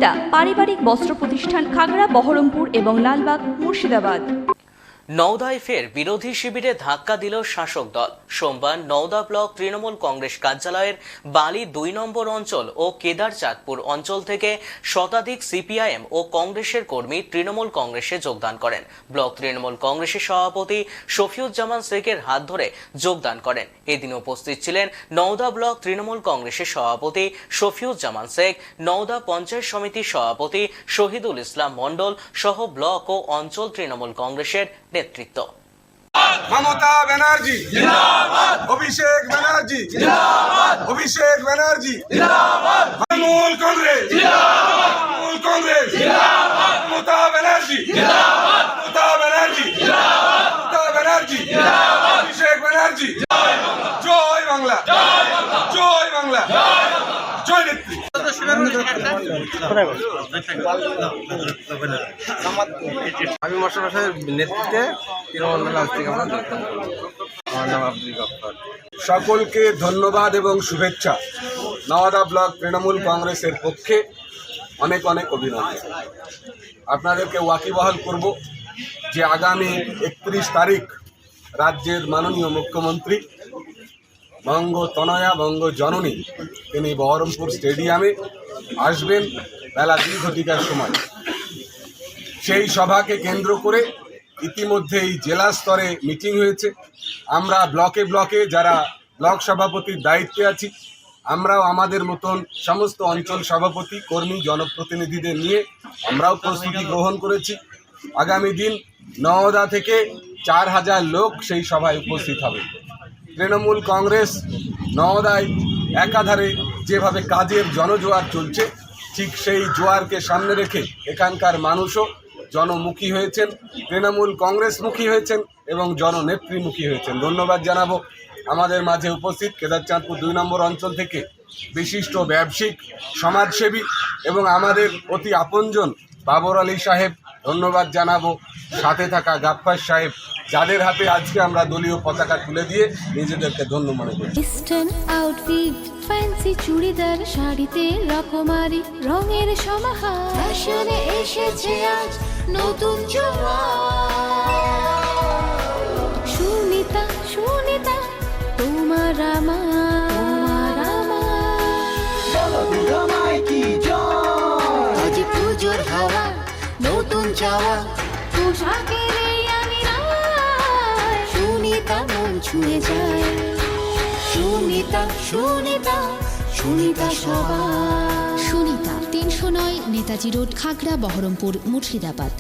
সুনিতা পারিবারিক বস্ত্র প্রতিষ্ঠান, খাগড়া, বহরমপুর এবং লালবাগ, মুর্শিদাবাদ। নওদায় ফের বিরোধী শিবিরে ধাক্কা দিল শাসক দল। সোমবার নওদা ব্লক তৃণমূল কংগ্রেস কার্যালয়ের বালি ২ নম্বর অঞ্চল ও কেদারচাঁদপুর অঞ্চল থেকে শতাধিক সিপিআইএম ও কংগ্রেসের কর্মী তৃণমূল কংগ্রেসে যোগদান করেন। ব্লক তৃণমূল কংগ্রেসের সভাপতি শফিউজ্জামান শেখের হাত ধরে যোগদান করেন। এদিন উপস্থিত ছিলেন নওদা ব্লক তৃণমূল কংগ্রেসের সভাপতি শফিউজ্জামান শেখ, নওদা পঞ্চায়েত সমিতির সভাপতি শহীদুল ইসলাম মণ্ডল সহ ব্লক ও অঞ্চল তৃণমূল কংগ্রেসের নেতৃত্ব। মমতা ব্যানার্জি জিন্দাবাদ, অভিষেক ব্যানার্জি জিন্দাবাদ, অভিষেক ব্যানার্জি জিন্দাবাদ, তৃণমূল কংগ্রেস জিন্দাবাদ, তৃণমূল কংগ্রেস জিন্দাবাদ, মমতা ব্যানার্জি জিন্দাবাদ, মমতা ব্যানার্জি জিন্দাবাদ, মমতা ব্যানার্জি জিন্দাবাদ, অভিষেক ব্যানার্জি জয় বাংলা, জয় বাংলা, জয় বাংলা, জয় বাংলা, জয় বাংলা, জয় নেত্রী। আমি মশাইয়ের নেতৃত্বে তৃণমূল থেকে আমরা যোগদান করব। আমার নাম আব্দুল গফফার। সকলকে ধন্যবাদ এবং শুভেচ্ছা। নওদা ব্লক তৃণমূল কংগ্রেসের পক্ষে অনেক অনেক অভিনন্দন। আপনাদেরকে ওয়াকিবহাল করব যে আগামী 31 তারিখ রাজ্যের মাননীয় মুখ্যমন্ত্রী বঙ্গতনয়া বঙ্গজননী তিনি বহরমপুর স্টেডিয়ামে আসবেন বেলা 2:00টার সময়। সেই সভাকে কেন্দ্র করে ইতিমধ্যেই জেলা স্তরে মিটিং হয়েছে। আমরা ব্লকে ব্লকে যারা ব্লক সভাপতির দায়িত্বে আছি, আমরাও আমাদের মতন সমস্ত অঞ্চল সভাপতি, কর্মী, জনপ্রতিনিধিদের নিয়ে আমরাও প্রস্তুতি গ্রহণ করেছি। আগামী দিন নওদা থেকে 4000 লোক সেই সভায় উপস্থিত হবে। তৃণমূল কংগ্রেস নওদায় একাধারে যেভাবে কাজের জনজোয়ার চলছে, ঠিক সেই জোয়ারকে সামনে রেখে এখানকার মানুষও জনমুখী হয়েছেন, তৃণমূল কংগ্রেসমুখী হয়েছেন এবং জননেত্রীমুখী হয়েছেন। ধন্যবাদ জানাবো আমাদের মাঝে উপস্থিত কেদারচাঁদপুর 2 নম্বর অঞ্চল থেকে বিশিষ্ট ব্যবসায়িক, সমাজসেবী এবং আমাদের অতি আপনজন বাবর আলী সাহেব। ধন্যবাদ জানাবো সাথে থাকা গাফফার সাহেব, যাদের হাতে আজকে আমরা দলীয় পতাকা তুলে দিয়ে নিজেদেরকে ধন্য মনে করি। ইস্টার্ন আউটফিট, ফ্যান্সি চুড়িদার, শাড়িতে রকমারি রঙের সমাহার, ফ্যাশনে এসেছে আজ নতুন সুনিতা, সুনিতা তোমার আমার, আজ পুজোর হাওয়া, নতুন চাওয়া পোশাকের সুনিতা মন ছুঁয়ে যায়। সুনিতা, সুনিতা, সুনিতা সবার। সুনিতা 309 নেতাজি রোড, খাগড়া, বহরমপুর, মুর্শিদাবাদ।